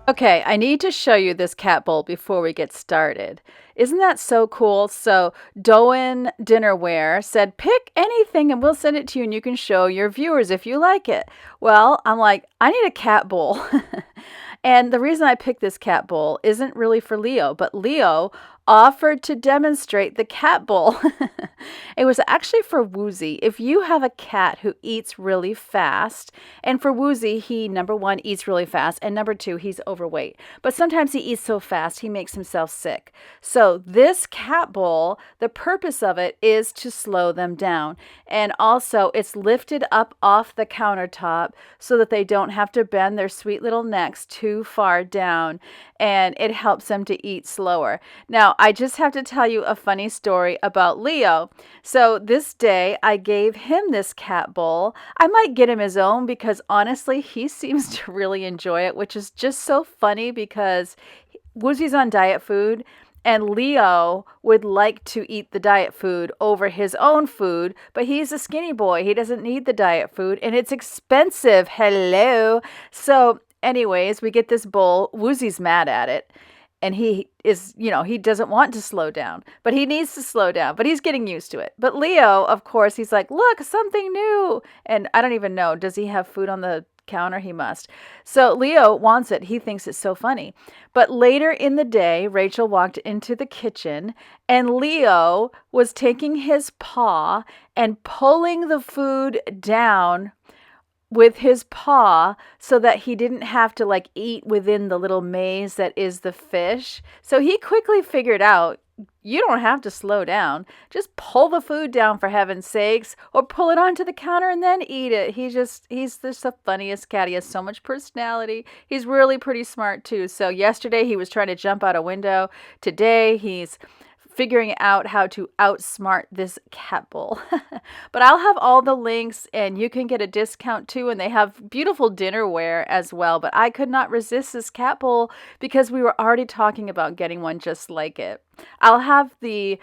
Okay, I need to show you this cat bowl before we get started. Isn't that so cool? So, Doan Dinnerware said, pick anything and we'll send it to you and you can show your viewers if you like it. Well, I'm like, I need a cat bowl. And the reason I picked this cat bowl isn't really for Leo, but Leo offered to demonstrate the cat bowl. It was actually for Woozy. If you have a cat who eats really fast, and for Woozy, he number one eats really fast, and number two, he's overweight. But sometimes he eats so fast he makes himself sick. So this cat bowl, the purpose of it is to slow them down. And also it's lifted up off the countertop so that they don't have to bend their sweet little necks too far down, and it helps them to eat slower. Now, I just have to tell you a funny story about Leo. So this day I gave him this cat bowl. I might get him his own because honestly, he seems to really enjoy it, which is just so funny because Woozy's on diet food and Leo would like to eat the diet food over his own food, but he's a skinny boy. He doesn't need the diet food and it's expensive. Hello. So, anyways, we get this bowl. Woozy's mad at it. And he is, he doesn't want to slow down, but he needs to slow down, but he's getting used to it. But Leo, of course, he's like, look, something new. And I don't even know, does he have food on the counter? He must. So Leo wants it. He thinks it's so funny. But later in the day, Rachel walked into the kitchen and Leo was taking his paw and pulling the food down with his paw so that he didn't have to like eat within the little maze that is the fish. So he quickly figured out you don't have to slow down. Just pull the food down for heaven's sakes, or pull it onto the counter and then eat it. He's just the funniest cat. He has so much personality. He's really pretty smart too. So yesterday he was trying to jump out a window. Today he's figuring out how to outsmart this cat bowl. But I'll have all the links and you can get a discount too. And they have beautiful dinnerware as well. But I could not resist this cat bowl because we were already talking about getting one just like it. I'll have the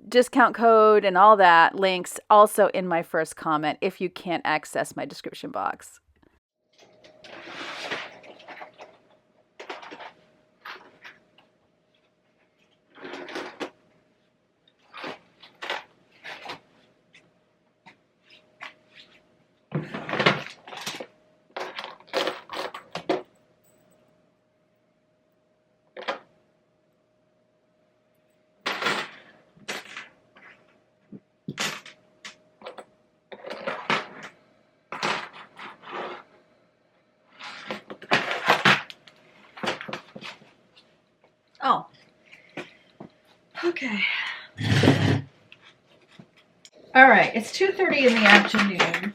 discount code and all that links also in my first comment if you can't access my description box. Oh, okay. All right, it's 2:30 in the afternoon.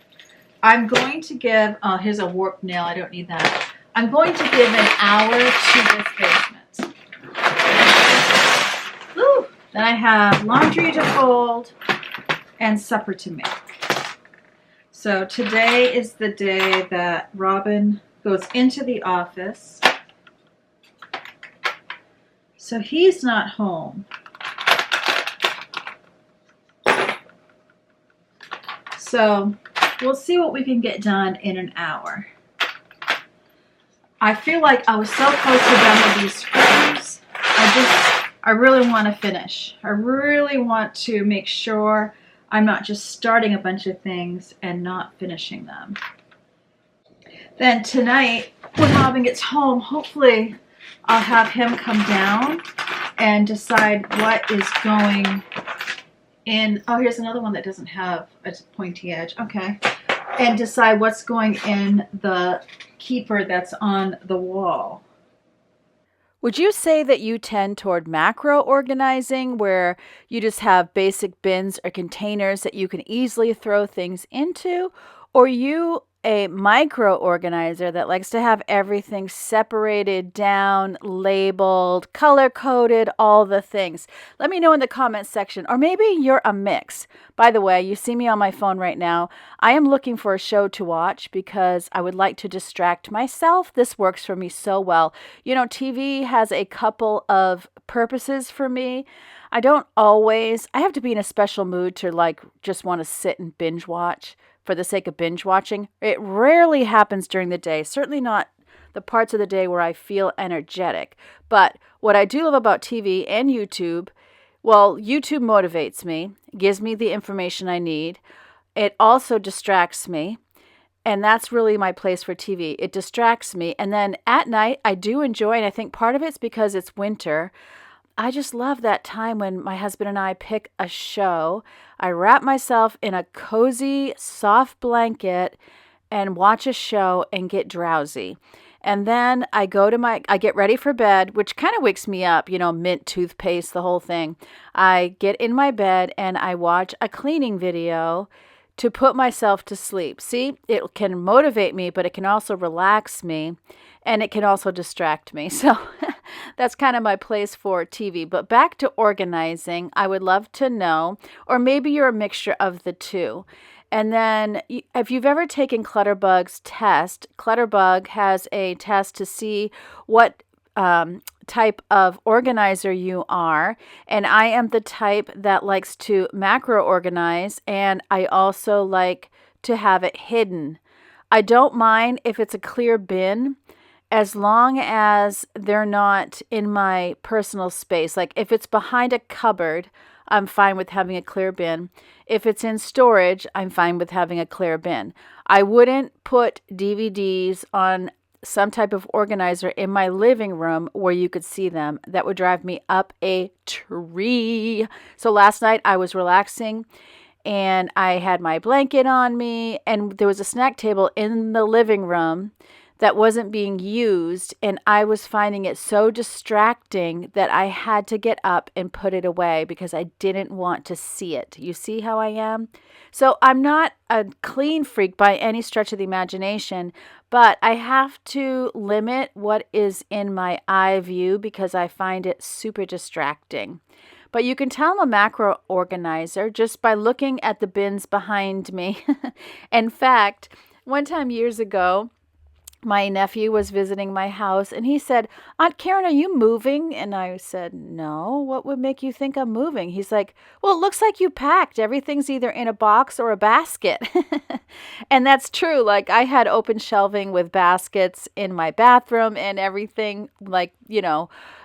I'm going to give, oh, here's a warped nail. I don't need that. I'm going to give an hour to this basement. Woo! Then I have laundry to fold and supper to make. So today is the day that Robin goes into the office. So he's not home. So we'll see what we can get done in an hour. I feel like I was so close to done with these screws. I really want to finish. I really want to make sure I'm not just starting a bunch of things and not finishing them. Then tonight, when Robin gets home, hopefully I'll have him come down and decide what is going in. Oh, here's another one that doesn't have a pointy edge. Okay. And decide what's going in the keeper that's on the wall. Would you say that you tend toward macro organizing, where you just have basic bins or containers that you can easily throw things into? Or you a micro organizer that likes to have everything separated down, labeled, color coded, all the things? Let me know in the comments section. Or maybe you're a mix. By the way, you see me on my phone right now. I am looking for a show to watch because I would like to distract myself. This works for me so well. You know, TV has a couple of purposes for me. I have to be in a special mood to like just want to sit and binge watch for the sake of binge watching. It rarely happens during the day, certainly not the parts of the day where I feel energetic. But what I do love about TV and YouTube, well, YouTube motivates me, gives me the information I need. It also distracts me. And that's really my place for TV. It distracts me. And then at night, I do enjoy, and I think part of it's because it's winter. I just love that time when my husband and I pick a show. I wrap myself in a cozy, soft blanket and watch a show and get drowsy. And then I get ready for bed, which kind of wakes me up, mint toothpaste, the whole thing. I get in my bed and I watch a cleaning video to put myself to sleep. See, it can motivate me, but it can also relax me, and it can also distract me. So that's kind of my place for TV. But back to organizing, I would love to know, or maybe you're a mixture of the two. And then if you've ever taken Clutterbug's test, Clutterbug has a test to see what type of organizer you are. And I am the type that likes to macro organize, and I also like to have it hidden. I don't mind if it's a clear bin as long as they're not in my personal space. Like if it's behind a cupboard, I'm fine with having a clear bin. If it's in storage, I'm fine with having a clear bin. I wouldn't put DVDs on some type of organizer in my living room where you could see them. That would drive me up a tree. So last night I was relaxing and I had my blanket on me, and there was a snack table in the living room that wasn't being used, and I was finding it so distracting that I had to get up and put it away because I didn't want to see it. You see how I am? So I'm not a clean freak by any stretch of the imagination, but I have to limit what is in my eye view because I find it super distracting. But you can tell I'm a macro organizer just by looking at the bins behind me. In fact, one time years ago, my nephew was visiting my house and he said, "Aunt Karen, are you moving?" And I said, "No, what would make you think I'm moving?" He's like, "Well, it looks like you packed. Everything's either in a box or a basket." And that's true. Like I had open shelving with baskets in my bathroom and everything, like,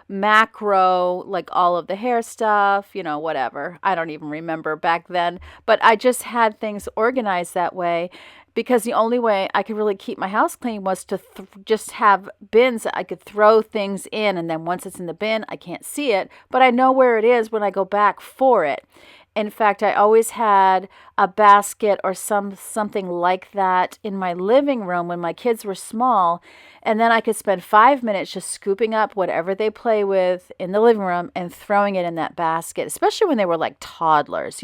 macro, like all of the hair stuff, whatever. I don't even remember back then, but I just had things organized that way. Because the only way I could really keep my house clean was to just have bins that I could throw things in. And then once it's in the bin, I can't see it, but I know where it is when I go back for it. In fact, I always had a basket or something like that in my living room when my kids were small. And then I could spend 5 minutes just scooping up whatever they play with in the living room and throwing it in that basket, especially when they were like toddlers,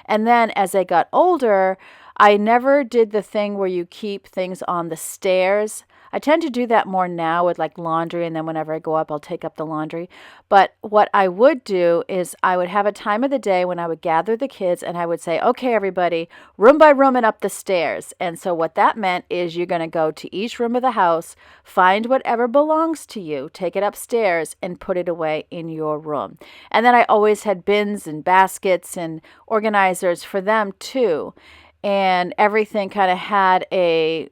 And then as they got older, I never did the thing where you keep things on the stairs. I tend to do that more now with like laundry, and then whenever I go up, I'll take up the laundry. But what I would do is I would have a time of the day when I would gather the kids and I would say, "Okay, everybody, room by room and up the stairs." And so what that meant is you're going to go to each room of the house, find whatever belongs to you, take it upstairs and put it away in your room. And then I always had bins and baskets and organizers for them too. And everything kind of had a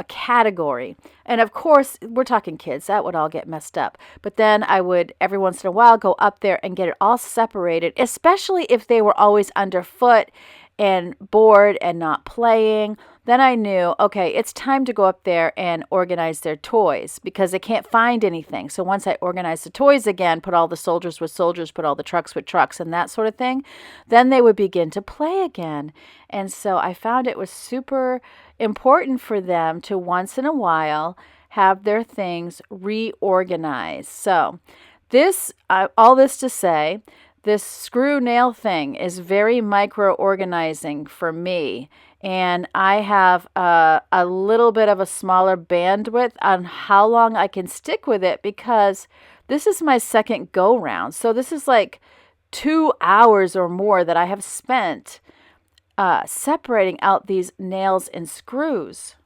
category. And of course, we're talking kids, that would all get messed up. But then I would, every once in a while, go up there and get it all separated, especially if they were always underfoot and bored and not playing. Then I knew, okay, it's time to go up there and organize their toys because they can't find anything. So once I organized the toys again, put all the soldiers with soldiers, put all the trucks with trucks and that sort of thing, then they would begin to play again. And so I found it was super important for them to once in a while have their things reorganized. So all this to say, this screw nail thing is very micro organizing for me. And I have a little bit of a smaller bandwidth on how long I can stick with it because this is my second go round. So this is like 2 hours or more that I have spent separating out these nails and screws.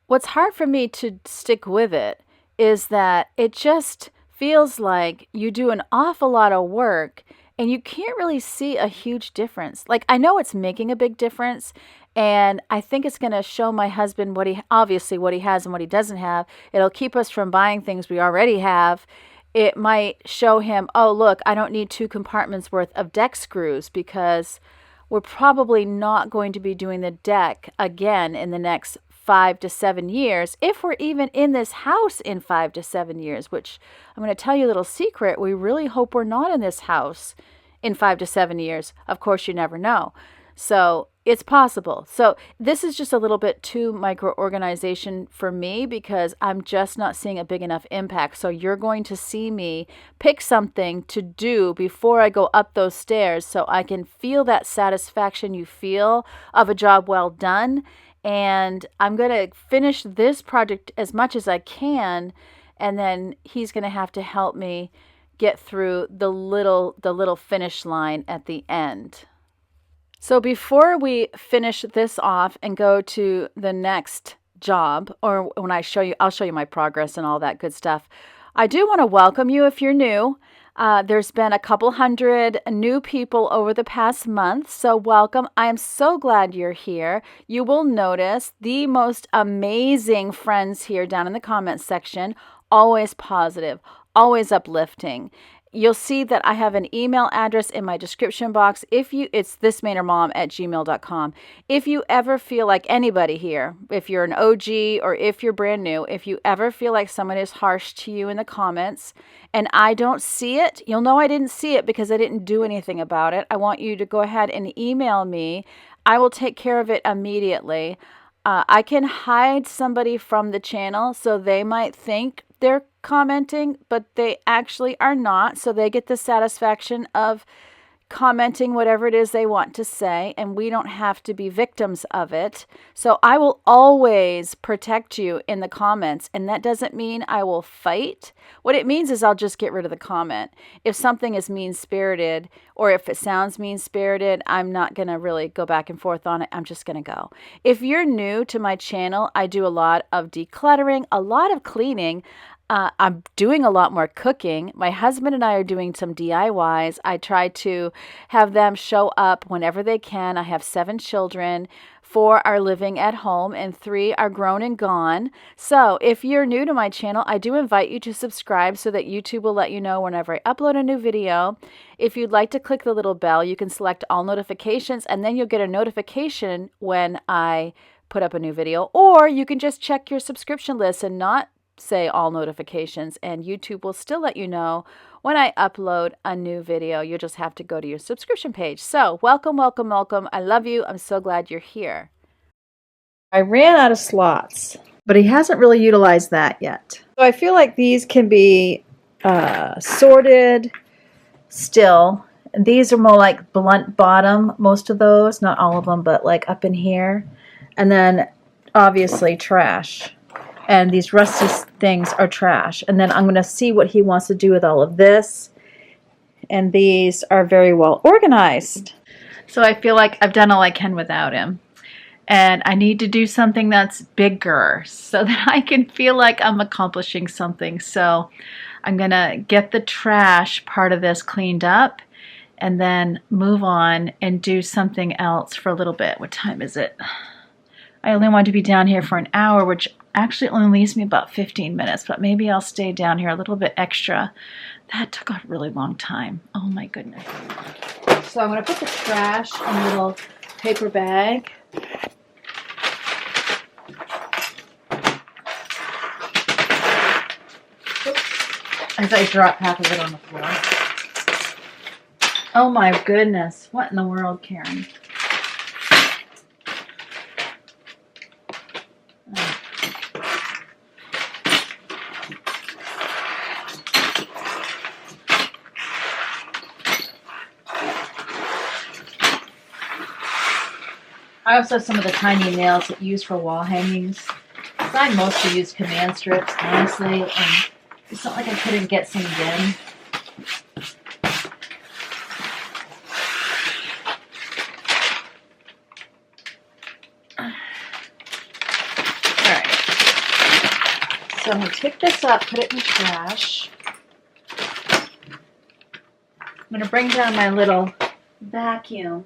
What's hard for me to stick with it is that it just feels like you do an awful lot of work and you can't really see a huge difference. Like, I know it's making a big difference, and I think it's going to show my husband what he has and what he doesn't have. It'll keep us from buying things we already have. It might show him, oh, look, I don't need 2 compartments worth of deck screws, because we're probably not going to be doing the deck again in the next 5 to 7 years, if we're even in this house in 5 to 7 years, which I'm going to tell you a little secret. We really hope we're not in this house in 5 to 7 years. Of course, you never know. So it's possible. So this is just a little bit too micro organization for me, because I'm just not seeing a big enough impact. So you're going to see me pick something to do before I go up those stairs, so I can feel that satisfaction you feel of a job well done. And I'm going to finish this project as much as I can, and then he's going to have to help me get through the little finish line at the end. So before we finish this off and go to the next job, or when I'll show you my progress and all that good stuff, I do want to welcome you if you're new. There's been a couple hundred new people over the past month, so welcome. I am so glad you're here. You will notice the most amazing friends here down in the comments section, always positive, always uplifting. You'll see that I have an email address in my description box. It's thismainermom@gmail.com. If you ever feel like anybody here, if you're an OG or if you're brand new, if you ever feel like someone is harsh to you in the comments and I don't see it, you'll know I didn't see it because I didn't do anything about it. I want you to go ahead and email me. I will take care of it immediately. I can hide somebody from the channel, so they might think they're commenting, but they actually are not. So they get the satisfaction of commenting whatever it is they want to say, and we don't have to be victims of it. So I will always protect you in the comments, and that doesn't mean I will fight. What it means is I'll just get rid of the comment. If something is mean-spirited, or if it sounds mean-spirited, I'm not going to really go back and forth on it. I'm just going to go. If you're new to my channel, I do a lot of decluttering, a lot of cleaning. I'm doing a lot more cooking. My husband and I are doing some DIYs. I try to have them show up whenever they can. I have 7 children. 4 are living at home and 3 are grown and gone. So if you're new to my channel, I do invite you to subscribe so that YouTube will let you know whenever I upload a new video. If you'd like to click the little bell, you can select all notifications, and then you'll get a notification when I put up a new video. Or you can just check your subscription list and not say all notifications, and YouTube will still let you know when I upload a new video. You'll just have to go to your subscription page. So welcome, welcome, welcome. I love you. I'm so glad you're here. I ran out of slots, but he hasn't really utilized that yet. So I feel like these can be sorted still. These are more like blunt bottom, most of those, not all of them, but like up in here. And then obviously trash. And these rusty things are trash. And then I'm going to see what he wants to do with all of this. And these are very well organized. So I feel like I've done all I can without him. And I need to do something that's bigger so that I can feel like I'm accomplishing something. So I'm going to get the trash part of this cleaned up and then move on and do something else for a little bit. What time is it? I only want to be down here for an hour, which actually only leaves me about 15 minutes, but maybe I'll stay down here a little bit extra. That took a really long time. Oh my goodness. So I'm going to put the trash in a little paper bag. Oops. As I drop half of it on the floor. Oh my goodness. What in the world, Karen? I also have some of the tiny nails that you use for wall hangings. I mostly use command strips, honestly, and it's not like I couldn't get some in. Alright. So I'm going to pick this up, put it in the trash. I'm going to bring down my little vacuum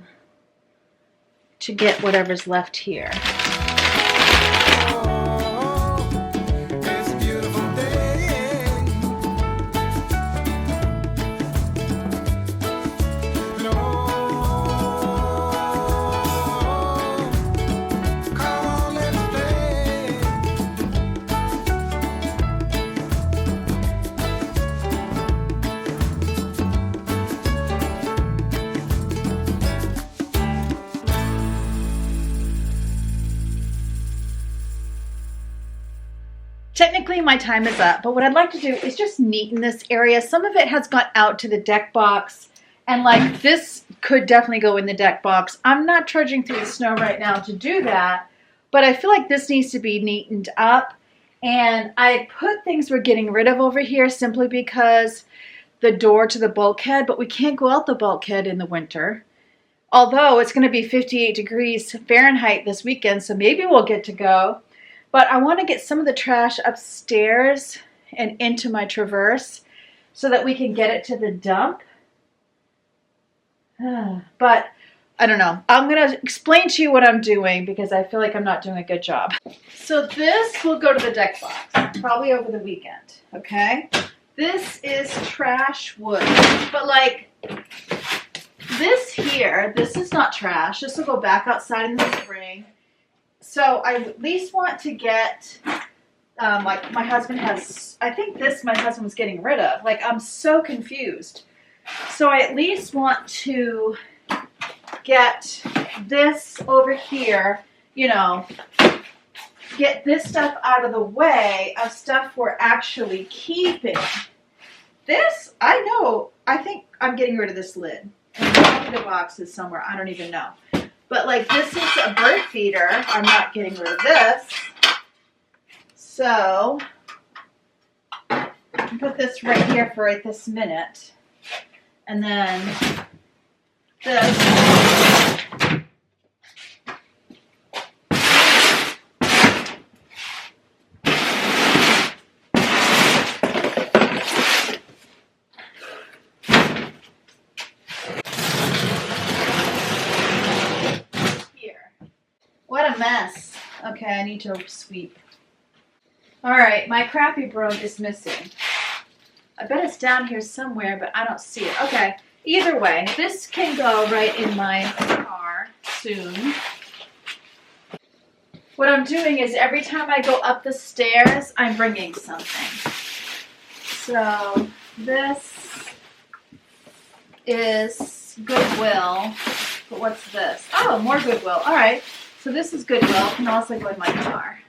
to get whatever's left here. Technically, my time is up, but what I'd like to do is just neaten this area. Some of it has got out to the deck box, and like this could definitely go in the deck box. I'm not trudging through the snow right now to do that, but I feel like this needs to be neatened up. And I put things we're getting rid of over here simply because the door to the bulkhead, but we can't go out the bulkhead in the winter. Although it's going to be 58 degrees Fahrenheit this weekend, so maybe we'll get to go. But I want to get some of the trash upstairs and into my traverse so that we can get it to the dump. But I don't know. I'm going to explain to you what I'm doing because I feel like I'm not doing a good job. So this will go to the deck box, probably over the weekend, okay? This is trash wood. But like this here, this is not trash. This will go back outside in the spring. So I at least want to get, like my husband has, I think this my husband was getting rid of. Like I'm so confused. So I at least want to get this over here, you know, get this stuff out of the way of stuff we're actually keeping. This, I know, I think I'm getting rid of this lid. And probably the box is somewhere, I don't even know. But like this is a bird feeder. I'm not getting rid of this. So put this right here for right this minute. And then this. What a mess. Okay, I need to sweep. All right, my crappy broom is missing. I bet it's down here somewhere, but I don't see it. Okay, either way, this can go right in my car soon. What I'm doing is every time I go up the stairs, I'm bringing something. So this is Goodwill. But what's this? Oh, more Goodwill. All right. So this is Goodwill, can also go in my car.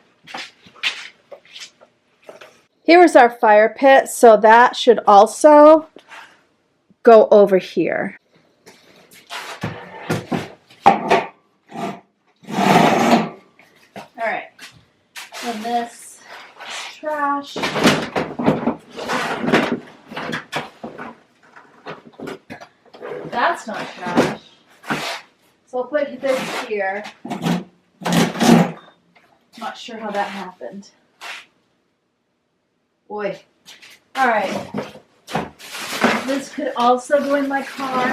Here is our fire pit, so that should also go over here. All right, and this is trash. That's not trash. So I'll put this here. Not sure how that happened. Boy. All right. This could also go in my car.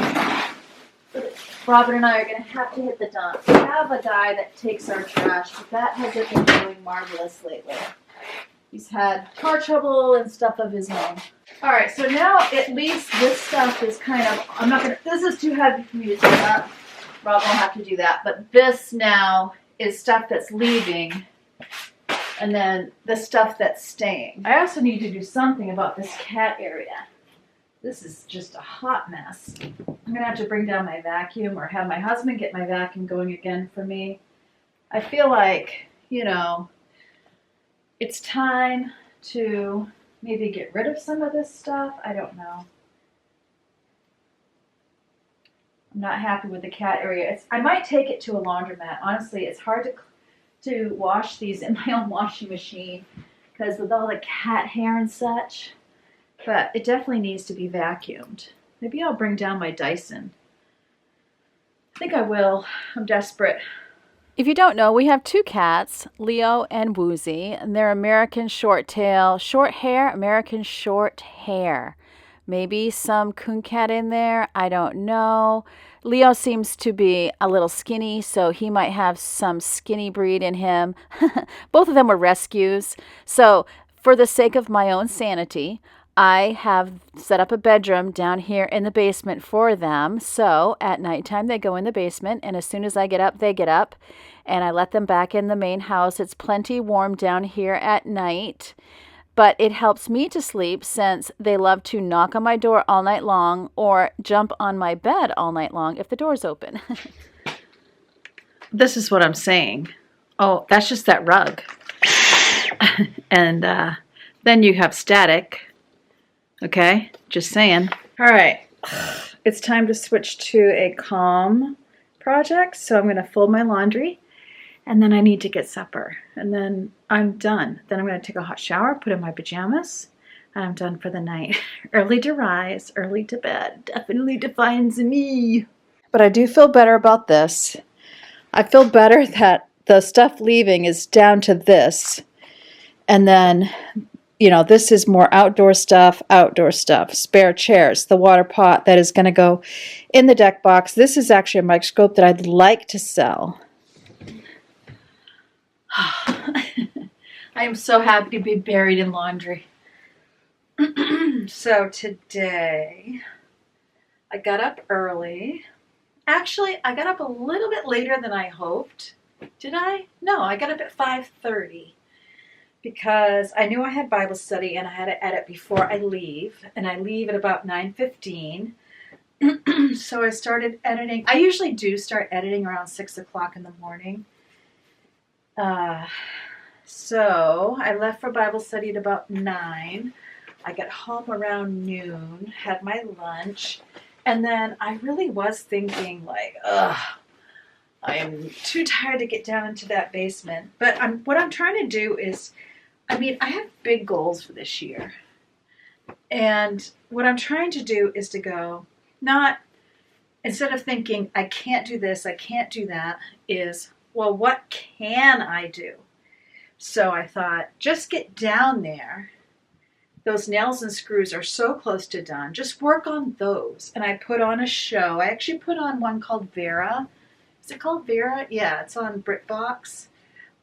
Robin and I are going to have to hit the dump. We have a guy that takes our trash, but that hasn't been doing marvelous lately. He's had car trouble and stuff of his own. All right, so now at least this stuff is kind of, I'm not going to, this is too heavy for me to take up. Rob will have to do that. But this now is stuff that's leaving. And then the stuff that's staying. I also need to do something about this cat area. This is just a hot mess. I'm going to have to bring down my vacuum or have my husband get my vacuum going again for me. I feel like, you know, it's time to maybe get rid of some of this stuff. I don't know. I'm not happy with the cat area. I might take it to a laundromat. Honestly, it's hard to wash these in my own washing machine because with all the cat hair and such. But it definitely needs to be vacuumed. Maybe I'll bring down my Dyson. I think I will. I'm desperate. If you don't know, we have two cats, Leo and Woozy, and they're American short tail, short hair, American short hair Maybe some coon cat in there. I don't know. Leo seems to be a little skinny, so he might have some skinny breed in him. Both of them were rescues. So, for the sake of my own sanity, I have set up a bedroom down here in the basement for them. So, at nighttime, they go in the basement, and as soon as I get up, they get up, and I let them back in the main house. It's plenty warm down here at night. But it helps me to sleep since they love to knock on my door all night long or jump on my bed all night long if the door's open. This is what I'm saying. Oh, that's just that rug. And then you have static. Okay, just saying. All right, it's time to switch to a calm project. So I'm going to fold my laundry. And then I need to get supper. And then I'm done. Then I'm going to take a hot shower, put in my pajamas, and I'm done for the night. Early to rise, early to bed. Definitely defines me. But I do feel better about this. I feel better that the stuff leaving is down to this. And then, you know, this is more outdoor stuff, spare chairs, the water pot that is going to go in the deck box. This is actually a microscope that I'd like to sell. I am so happy to be buried in laundry. So today, I got up early. Actually, I got up a little bit later than I hoped. Did I? No, I got up at 5:30 because I knew I had Bible study and I had to edit before I leave. And I leave at about 9:15. So I started editing. I usually do start editing around 6 o'clock in the morning. So I left for Bible study at about 9. I got home around noon, had my lunch, and then I really was thinking like, I am too tired to get down into that basement. But what I'm trying to do is, I have big goals for this year. And what I'm trying to do is to go, instead of thinking, I can't do this, I can't do that, is, well, what can I do? So I thought, just get down there. Those nails and screws are so close to done. Just work on those. And I put on a show. I actually put on one called Vera. Is it called Vera? Yeah, it's on BritBox.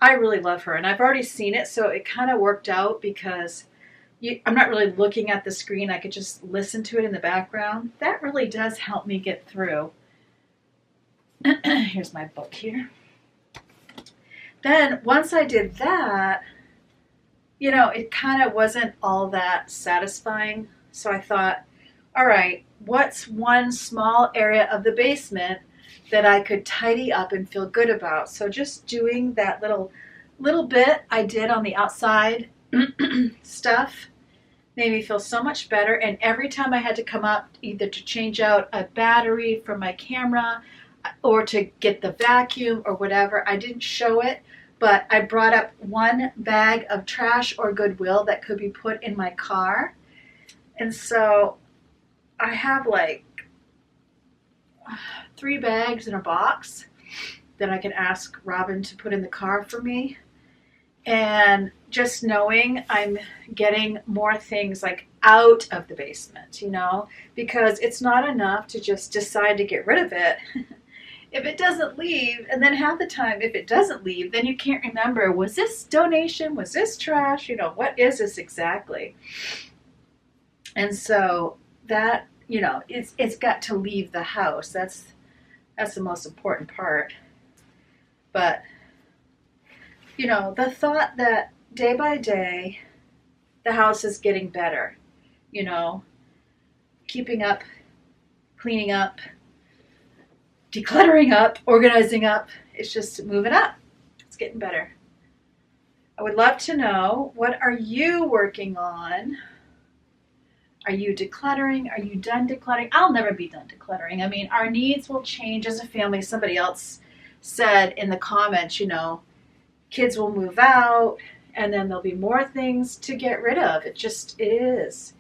I really love her. And I've already seen it, so it kind of worked out because I'm not really looking at the screen. I could just listen to it in the background. That really does help me get through. Here's my book here. Then once I did that, you know, it kind of wasn't all that satisfying. So I thought, all right, what's one small area of the basement that I could tidy up and feel good about? So just doing that little bit I did on the outside stuff made me feel so much better. And every time I had to come up either to change out a battery for my camera or to get the vacuum or whatever, I didn't show it, but I brought up one bag of trash or Goodwill that could be put in my car. And so I have like 3 bags in a box that I can ask Robin to put in the car for me. And just knowing I'm getting more things like out of the basement, you know, because it's not enough to just decide to get rid of it. If it doesn't leave, and then half the time if it doesn't leave, then you can't remember, was this donation, was this trash, you know, what is this exactly? And so that, you know, it's got to leave the house. That's the most important part. But, you know, the thought that day by day the house is getting better, you know, keeping up, cleaning up, decluttering up, organizing up. It's just moving up. It's getting better. I would love to know, what are you working on? Are you decluttering? Are you done decluttering? I'll never be done decluttering. I mean, our needs will change as a family. Somebody else said in the comments, you know, kids will move out and then there'll be more things to get rid of. It is.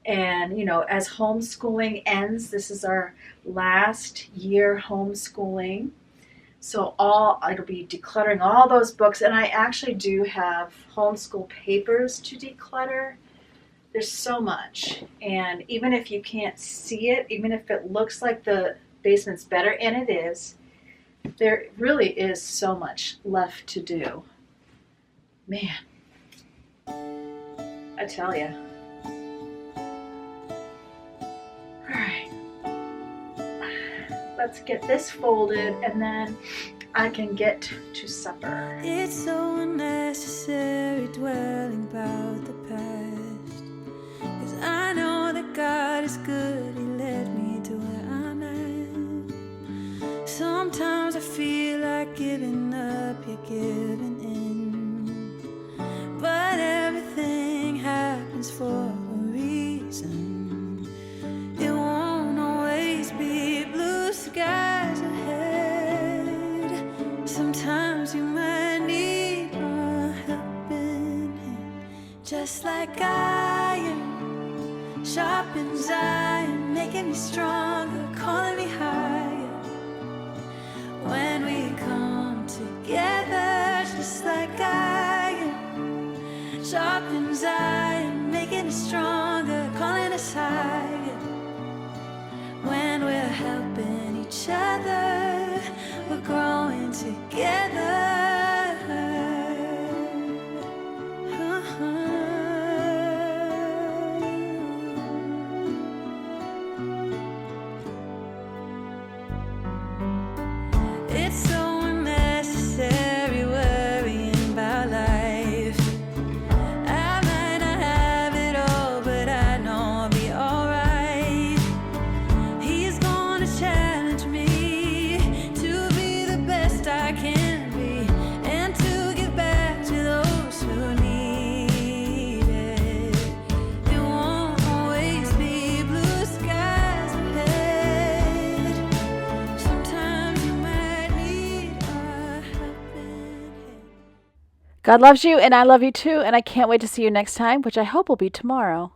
And, you know, as homeschooling ends, this is our last year homeschooling. So it'll be decluttering all those books. And I actually do have homeschool papers to declutter. There's so much. And even if you can't see it, even if it looks like the basement's better, and it is, there really is so much left to do. Man, I tell you. All right, let's get this folded and then I can get to supper. It's so unnecessary dwelling about the past, 'cause I know that God is good, He led me to where I'm at. Sometimes I feel like giving up, you're giving in, but everything happens for a reason. It won't always be blue skies ahead. Sometimes you might need a helping hand, just like iron sharpens iron, making me stronger, calling me higher. When we come together, just like iron sharpens iron, making us stronger, calling us higher. When we're helping each other, we're growing together. It's so unnecessary worrying about life. I might not have it all, but I know I'll be alright. He's gonna challenge me to be the best I can be, and to give back to those who need it. It won't always be blue skies ahead. Sometimes you might need a helping hand. God loves you, and I love you too, and I can't wait to see you next time, which I hope will be tomorrow.